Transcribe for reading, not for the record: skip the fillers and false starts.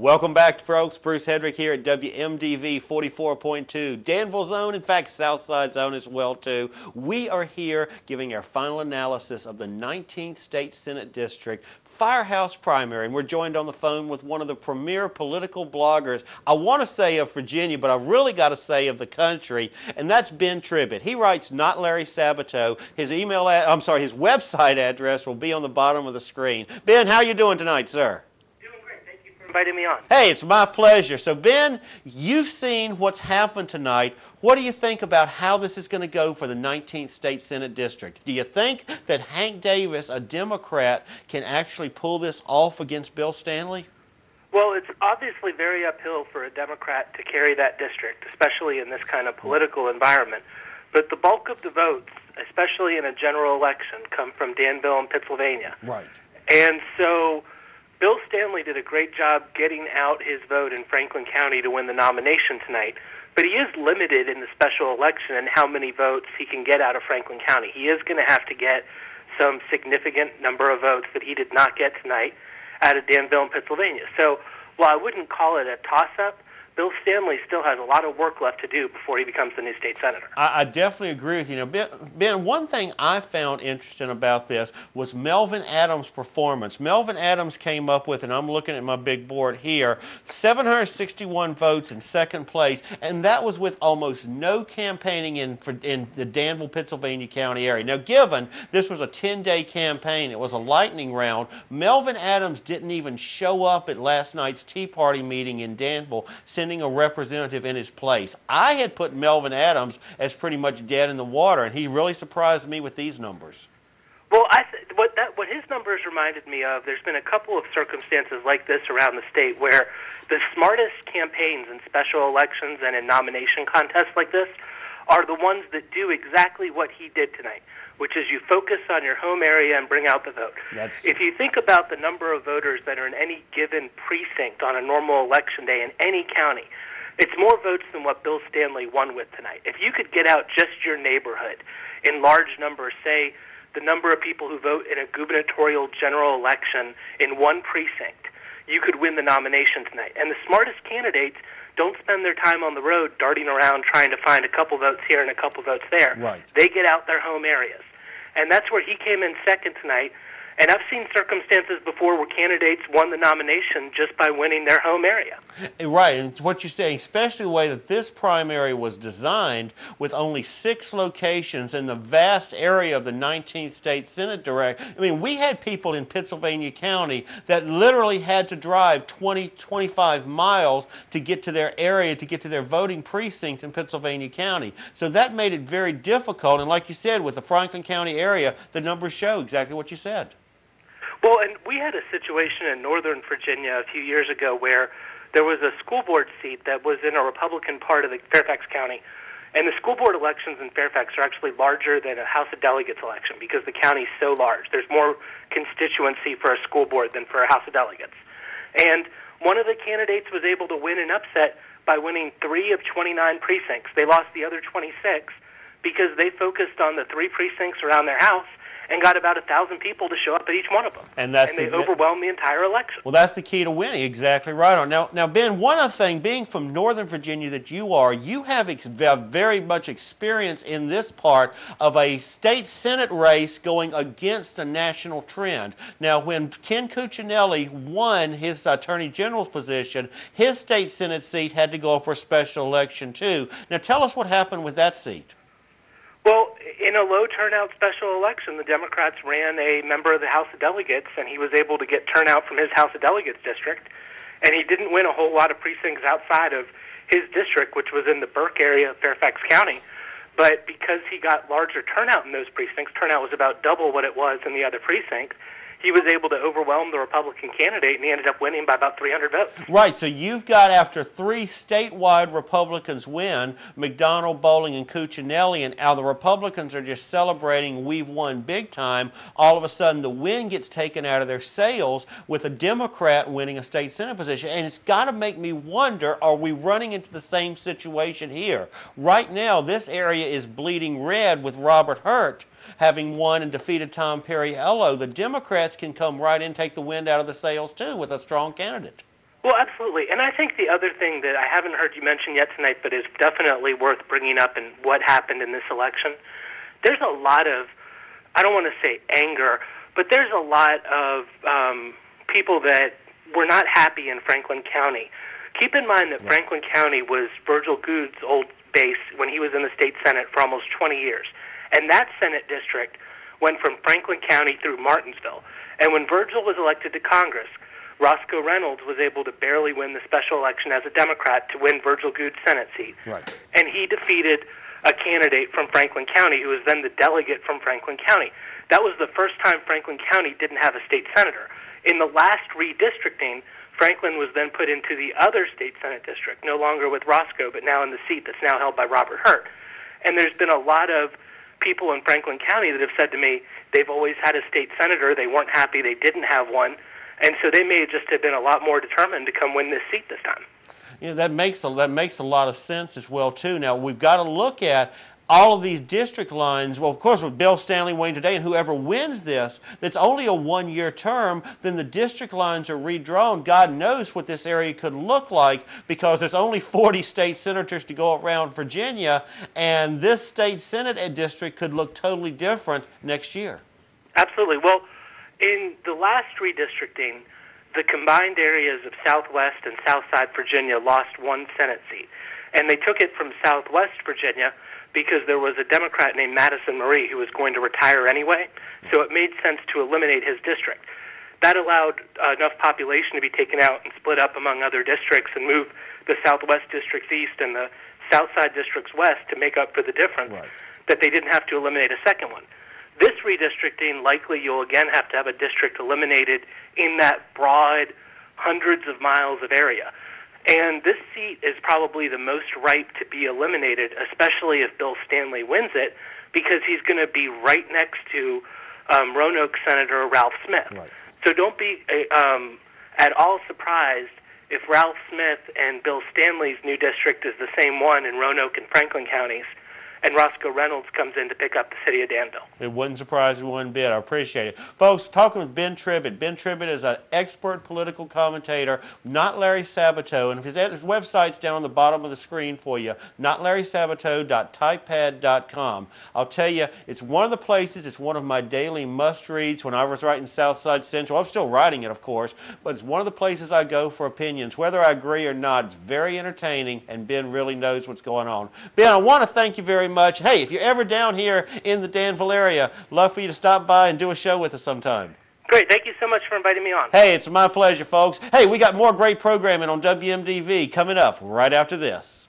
Welcome back, folks. Bruce Hedrick here at WMDV 44.2, Danville Zone, in fact, Southside Zone as well, too. We are here giving our final analysis of the 19th State Senate District Firehouse Primary, and we're joined on the phone with one of the premier political bloggers, I want to say of Virginia, but I've really got to say of the country, and that's Ben Tribbett. He writes NotLarrySabato. His his website address will be on the bottom of the screen. Ben, how are you doing tonight, sir? Inviting me on. Hey, it's my pleasure. So, Ben, you've seen what's happened tonight. What do you think about how this is going to go for the 19th State Senate District? Do you think that Hank Davis, a Democrat, can actually pull this off against Bill Stanley? Well, it's obviously very uphill for a Democrat to carry that district, especially in this kind of political environment. But the bulk of the votes, especially in a general election, come from Danville and Pennsylvania. Right. And so Bill Stanley did a great job getting out his vote in Franklin County to win the nomination tonight, but he is limited in the special election in how many votes he can get out of Franklin County. He is going to have to get some significant number of votes that he did not get tonight out of Danville and Pennsylvania. So while I wouldn't call it a toss-up, Bill Stanley still has a lot of work left to do before he becomes the new state senator. I definitely agree with you. Now, Ben, one thing I found interesting about this was Melvin Adams' performance. Melvin Adams came up with, and I'm looking at my big board here, 761 votes in second place, and that was with almost no campaigning in the Danville, Pennsylvania County area. Now, given this was a 10-day campaign, it was a lightning round, Melvin Adams didn't even show up at last night's Tea Party meeting in Danville, sending a representative in his place. I had put Melvin Adams as pretty much dead in the water, and he really surprised me with these numbers. Well, what his numbers reminded me of, there's been a couple of circumstances like this around the state where the smartest campaigns in special elections and in nomination contests like this are the ones that do exactly what he did tonight, which is you focus on your home area and bring out the vote. If you think about the number of voters that are in any given precinct on a normal election day in any county, it's more votes than what Bill Stanley won with tonight. If you could get out just your neighborhood in large numbers, say the number of people who vote in a gubernatorial general election in one precinct, you could win the nomination tonight. And the smartest candidates don't spend their time on the road darting around trying to find a couple votes here and a couple votes there. Right. They get out their home areas. And that's where he came in second tonight. And I've seen circumstances before where candidates won the nomination just by winning their home area. Right, and what you're saying, especially the way that this primary was designed with only 6 locations in the vast area of the 19th State Senate Direct. I mean, we had people in Pennsylvania County that literally had to drive 20, 25 miles to get to their area, to get to their voting precinct in Pennsylvania County. So that made it very difficult, and like you said, with the Franklin County area, the numbers show exactly what you said. Well, and we had a situation in Northern Virginia a few years ago where there was a school board seat that was in a Republican part of the Fairfax County. And the school board elections in Fairfax are actually larger than a House of Delegates election because the county is so large. There's more constituency for a school board than for a House of Delegates. And one of the candidates was able to win an upset by winning 3 of 29 precincts. They lost the other 26 because they focused on the 3 precincts around their house and got about 1,000 people to show up at each one of them. And they overwhelmed the entire election. Well, that's the key to winning. Exactly right on. Now, Ben, one other thing, being from Northern Virginia that you are, you have very much experience in this part of a state Senate race going against a national trend. Now, when Ken Cuccinelli won his Attorney General's position, his state Senate seat had to go for a special election, too. Now, tell us what happened with that seat. Well, in a low turnout special election, the Democrats ran a member of the House of Delegates, and he was able to get turnout from his House of Delegates district. And he didn't win a whole lot of precincts outside of his district, which was in the Burke area of Fairfax County. But because he got larger turnout in those precincts, turnout was about double what it was in the other precincts, he was able to overwhelm the Republican candidate, and he ended up winning by about 300 votes. Right, so you've got, after 3 statewide Republicans win, McDonald, Bowling, and Cuccinelli, and now the Republicans are just celebrating we've won big time. All of a sudden, the wind gets taken out of their sails with a Democrat winning a state Senate position. And it's got to make me wonder, are we running into the same situation here? Right now, this area is bleeding red with Robert Hurt having won and defeated Tom Perriello. The Democrats can come right in and take the wind out of the sails, too, with a strong candidate. Well, absolutely. And I think the other thing that I haven't heard you mention yet tonight, but is definitely worth bringing up in what happened in this election, there's a lot of, I don't want to say anger, but there's a lot of people that were not happy in Franklin County. Keep in mind that Franklin County was Virgil Good's old base when he was in the state Senate for almost 20 years. And that Senate district went from Franklin County through Martinsville. And when Virgil was elected to Congress, Roscoe Reynolds was able to barely win the special election as a Democrat to win Virgil Good's Senate seat. Right. And he defeated a candidate from Franklin County who was then the delegate from Franklin County. That was the first time Franklin County didn't have a state senator. In the last redistricting, Franklin was then put into the other state Senate district, no longer with Roscoe, but now in the seat that's now held by Robert Hurt. And there's been a lot of people in Franklin County that have said to me they've always had a state senator, they weren't happy they didn't have one, and so they may just have been a lot more determined to come win this seat this time. You know, that makes a lot of sense as well, too. Now, we've got to look at all of these district lines. Well, of course, with Bill Stanley winning today, and whoever wins this, that's only a one-year term, then the district lines are redrawn. God knows what this area could look like, because there's only 40 state senators to go around Virginia, and this state Senate district could look totally different next year. Absolutely. Well, in the last redistricting, the combined areas of Southwest and Southside Virginia lost one Senate seat. And they took it from Southwest Virginia because there was a Democrat named Madison Marie who was going to retire anyway, so it made sense to eliminate his district. That allowed enough population to be taken out and split up among other districts and move the Southwest districts east and the Southside districts west to make up for the difference, that they didn't have to eliminate a second one. This redistricting, likely you'll again have to have a district eliminated in that broad hundreds of miles of area. And this seat is probably the most ripe to be eliminated, especially if Bill Stanley wins it, because he's going to be right next to Roanoke Senator Ralph Smith. Right. So don't be at all surprised if Ralph Smith and Bill Stanley's new district is the same one in Roanoke and Franklin counties, and Roscoe Reynolds comes in to pick up the city of Danville. It wouldn't surprise me one bit. I appreciate it. Folks, talking with Ben Tribbett. Ben Tribbett is an expert political commentator, NotLarrySabato, and his website's down on the bottom of the screen for you, NotLarrySabato.typepad.com. I'll tell you, it's one of the places, it's one of my daily must-reads when I was writing Southside Central. I'm still writing it, of course, but it's one of the places I go for opinions. Whether I agree or not, it's very entertaining, and Ben really knows what's going on. Ben, I want to thank you very much. Hey, if you're ever down here in the Danville area, love for you to stop by and do a show with us sometime. Great. Thank you so much for inviting me on. Hey, it's my pleasure, folks. Hey, we got more great programming on WMDV coming up right after this.